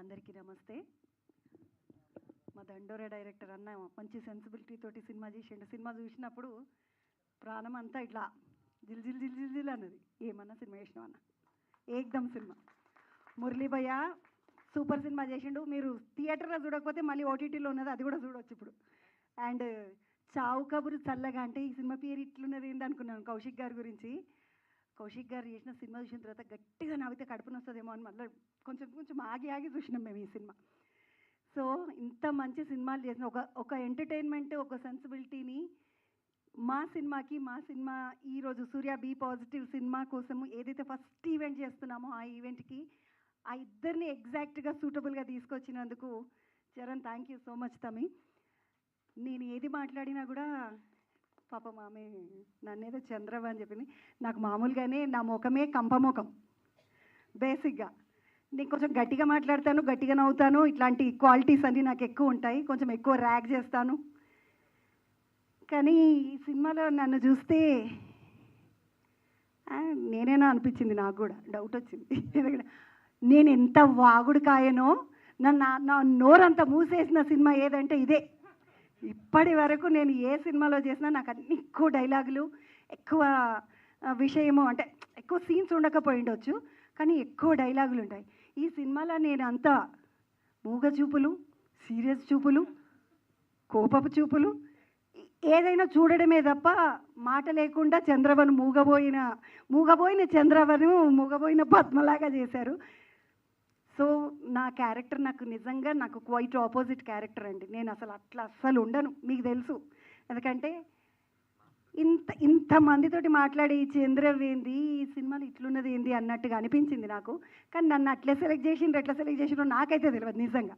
అందరికీ నమస్తే. మా దండోరా డైరెక్టర్ అన్న మంచి సెన్సిబిలిటీ తోటి సినిమా చేసిండు. సినిమా చూసినప్పుడు ప్రాణం అంతా ఇట్లా జిల్ జిల్ జిల్ జిల్ జిల్ అన్నది. ఏమన్నా సినిమా చేసినాం అన్న, ఏకదమ్ సినిమా. మురళీ భయ్య సూపర్ సినిమా చేసిండు. మీరు థియేటర్లో చూడకపోతే మళ్ళీ ఓటీటీలో ఉన్నది, అది కూడా చూడవచ్చు ఇప్పుడు. అండ్ చావు కబురు చల్లగా అంటే ఈ సినిమా పేరు ఇట్లున్నది ఏంటి అనుకున్నాను కౌశిక్ గారి గురించి. కౌశిక్ గారు చేసిన సినిమా చూసిన తర్వాత గట్టిగా నవ్వితే కడుపున వస్తుందేమో అని మళ్ళీ కొంచెం ఆగి చూసినాం మేము ఈ సినిమా. సో ఇంత మంచి సినిమాలు చేసిన ఒక ఎంటర్టైన్మెంట్, ఒక సెన్సిబిలిటీని మా సినిమా ఈరోజు సూర్య బీ పాజిటివ్ సినిమా కోసము ఏదైతే ఫస్ట్ ఈవెంట్ చేస్తున్నామో ఆ ఈవెంట్కి ఆ ఇద్దరిని ఎగ్జాక్ట్గా సూటబుల్గా తీసుకొచ్చినందుకు Charan thank you so much తమి. నేను ఏది మాట్లాడినా కూడా పాపం ఆమె నన్నేదో చంద్రవ అని చెప్పింది. నాకు మామూలుగానే నా ముఖమే కంపముఖం బేసిక్గా. నేను కొంచెం గట్టిగా మాట్లాడతాను, గట్టిగా నవ్వుతాను, ఇట్లాంటి క్వాలిటీస్ అన్నీ నాకు ఎక్కువ ఉంటాయి. కొంచెం ఎక్కువ ర్యాగ్ చేస్తాను. కానీ ఈ సినిమాలో నన్ను చూస్తే నేనేనా అనిపించింది, నాకు కూడా డౌట్ వచ్చింది. ఎందుకంటే నేను ఎంత వాగుడు కాయనో, నా నోరంతా మూసేసిన సినిమా ఏదంటే ఇదే. ఇప్పటి వరకు నేను ఏ సినిమాలో చేసినా నాకు అన్ని ఎక్కువ డైలాగులు, ఎక్కువ విషయము, అంటే ఎక్కువ సీన్స్ ఉండకపోయి ఉండొచ్చు, కానీ ఎక్కువ డైలాగులు ఉంటాయి. ఈ సినిమాలో నేను అంతా మూగ చూపులు, సీరియస్ చూపులు, కోపపు చూపులు, ఏదైనా చూడడమే తప్ప మాట లేకుండా చంద్రవను మూగబోయిన చంద్రవను మూగబోయిన పద్మలాగా చేశారు. సో నా క్యారెక్టర్ నాకు క్వైట్ ఆపోజిట్ క్యారెక్టర్ అండి. నేను అస్సలు ఉండను, మీకు తెలుసు. ఎందుకంటే ఇంతమందితోటి మాట్లాడి చంద్రవేంది ఈ సినిమాలు ఇట్లున్నది ఏంది అన్నట్టుగా అనిపించింది నాకు. కానీ నన్ను ఎట్లా సెలెక్ట్ చేసిండ్రో నాకైతే తెలియదు నిజంగా.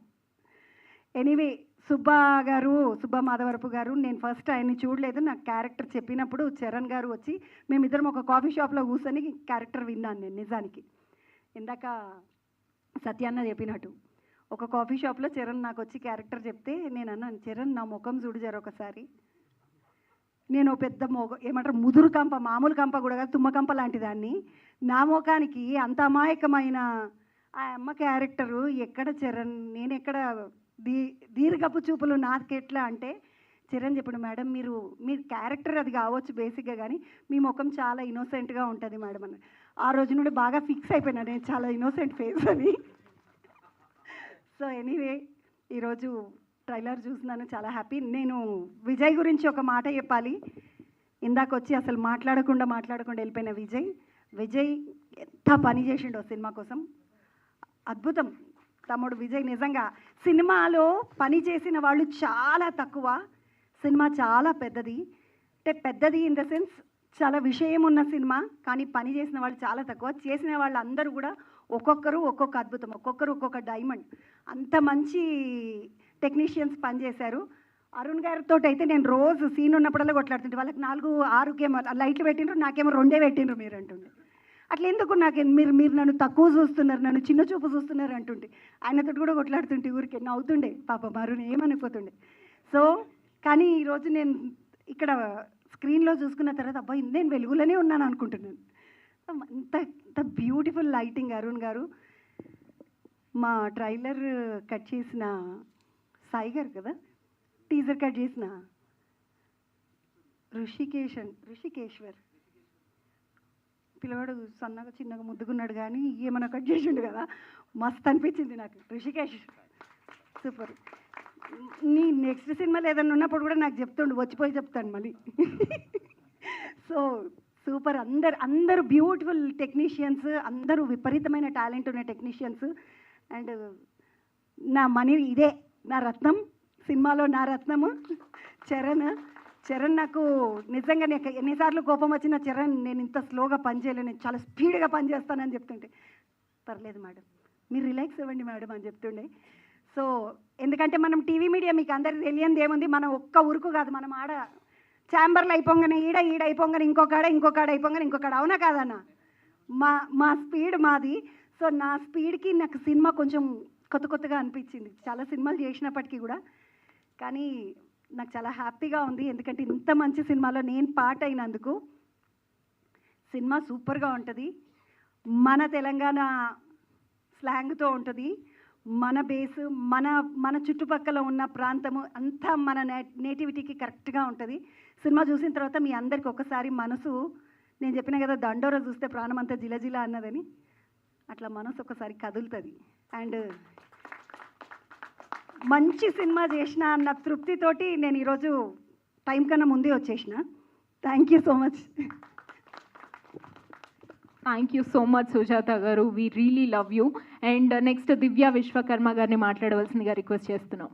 ఎనీవే సుబ్బా మాధవరపు గారు, నేను ఫస్ట్ ఆయన్ని చూడలేదు. నాకు క్యారెక్టర్ చెప్పినప్పుడు చరణ్ గారు వచ్చి మేమిద్దరం ఒక కాఫీ షాప్లో కూర్చొని క్యారెక్టర్ విన్నాను నేను. నిజానికి ఇందాక సత్యాన్న చెప్పినట్టు ఒక కాఫీ షాప్లో చరణ్ నాకు వచ్చి క్యారెక్టర్ చెప్తే నేను అన్నాను, చరణ్ నా ముఖం చూడు జర ఒకసారి. నేను పెద్ద ఏమంటారు ముదురు కంప, మామూలు కంప కూడా కాదు, తుమ్మ కంప లాంటి దాన్ని. నా ముఖానికి అంత అమాయకమైన ఆ అమ్మ క్యారెక్టరు ఎక్కడ చరణ్, నేను ఎక్కడ దీర్ఘపు చూపులు నాకెట్లా అంటే చరణ్ చెప్పాడు, మేడం మీ క్యారెక్టర్ అది కావచ్చు బేసిక్గా, కానీ మీ ముఖం చాలా ఇన్నోసెంట్గా ఉంటుంది మేడం అని. ఆ రోజు నుండి బాగా ఫిక్స్ అయిపోయినా నేను చాలా ఇన్నోసెంట్ ఫేస్ అని. సో ఎనీవే ఈరోజు ట్రైలర్ చూస్తున్నాను, చాలా హ్యాపీ. నేను విజయ్ గురించి ఒక మాట చెప్పాలి. ఇందాక వచ్చి అసలు మాట్లాడకుండా వెళ్ళిపోయిన విజయ్ ఎంత పని చేసిండో సినిమా కోసం. అద్భుతం తమ్ముడు విజయ్. నిజంగా సినిమాలో పని చేసిన వాళ్ళు చాలా తక్కువ. సినిమా చాలా పెద్దది, అంటే పెద్దది ఇన్ ద సెన్స్ చాలా విషయం ఉన్న సినిమా, కానీ పని చేసిన వాళ్ళు చాలా తక్కువ. చేసిన వాళ్ళందరూ కూడా ఒక్కొక్కరు ఒక్కొక్క అద్భుతం, ఒక్కొక్కరు ఒక్కొక్క డైమండ్. అంత మంచి టెక్నీషియన్స్ పనిచేశారు. అరుణ్ గారితో అయితే నేను రోజు సీన్ ఉన్నప్పుడల్లా కొట్లాడుతుంటే, వాళ్ళకి 4-6 కెమెరా లైట్లు పెట్టిండ్రు, నాకేమో 2 పెట్టిండ్రు మీరు అంటుండే. అట్లా ఎందుకు మీరు నన్ను తక్కువ చూస్తున్నారు, నన్ను చిన్న చూపు చూస్తున్నారు అంటుంటే ఆయనతో కూడా కొట్లాడుతుంటే ఊరికే నవ్వుతుండే పాపం అరుణ్, ఏమనిపోతుండే. సో కానీ ఈరోజు నేను ఇక్కడ స్క్రీన్లో చూసుకున్న తర్వాత అబ్బాయి నేను వెలుగులోనే ఉన్నాను అనుకుంటున్నాను. అంత బ్యూటిఫుల్ లైటింగ్ అరుణ్ గారు. మా ట్రైలర్ కట్ చేసిన సాయి గారు కదా, టీజర్ కట్ చేసిన ఋషికేశ్వర్ పిల్లవాడు సన్నగా చిన్నగా ముద్దుకున్నాడు, కానీ ఏమన్నా కట్ చేసిండు కదా, మస్తు అనిపించింది నాకు. ఋషికేష్ సూపర్. నీ నెక్స్ట్ సినిమాలో ఏదైనా ఉన్నప్పుడు కూడా నాకు చెప్తుండు, వచ్చిపోయి చెప్తాను మళ్ళీ. So super. అందరూ బ్యూటిఫుల్ టెక్నీషియన్స్, అందరూ విపరీతమైన టాలెంట్ ఉన్న టెక్నీషియన్స్. అండ్ నా మనీ ఇదే నా రత్నం, సినిమాలో నా రత్నము చరణ్ నాకు నిజంగా ఎన్నిసార్లు కోపం వచ్చిన చరణ్ నేను ఇంత స్లోగా పనిచేయలేను, నేను చాలా స్పీడ్గా పనిచేస్తానని చెప్తుంటే, పర్లేదు మేడం మీరు రిలాక్స్ అవ్వండి మేడం అని చెప్తుండే. సో ఎందుకంటే మనం టీవీ మీడియా మీకు అందరికీ తెలియంది ఏముంది, మనం ఒక్క ఊరుకు కాదు, మనం ఆడ ఛాంబర్లో అయిపోగానే ఈడ అయిపోగానే ఇంకొకాడ అయిపోగానే ఇంకొకాడ, అవునా కాదన్నా? మా స్పీడ్ మాది. సో నా స్పీడ్కి నాకు సినిమా కొంచెం కొత్తగా అనిపించింది, చాలా సినిమాలు చేసినప్పటికీ కూడా. కానీ నాకు చాలా హ్యాపీగా ఉంది, ఎందుకంటే ఇంత మంచి సినిమాలో నేను పార్ట్ అయినందుకు. సినిమా సూపర్గా ఉంటుంది, మన తెలంగాణ స్లాంగ్తో ఉంటుంది, మన బేసు మన మన చుట్టుపక్కల ఉన్న ప్రాంతము అంతా మన నేటివిటీకి కరెక్ట్గా ఉంటుంది. సినిమా చూసిన తర్వాత మీ అందరికి ఒకసారి మనసు, నేను చెప్పిన కదా దండోర చూస్తే ప్రాణం అంతా జిలజిల అన్నదని, అట్లా మనసు ఒకసారి కదులుతుంది. అండ్ మంచి సినిమా చేసిన అన్న తృప్తితోటి నేను ఈరోజు టైం కన్నా ముందే వచ్చేసిన. Thank you so much. Thank you so much Sujatha garu, we really love you. And next Divya Vishwakarma గారిని మాట్లాడవలసిందిగా రిక్వెస్ట్ చేస్తున్నాం.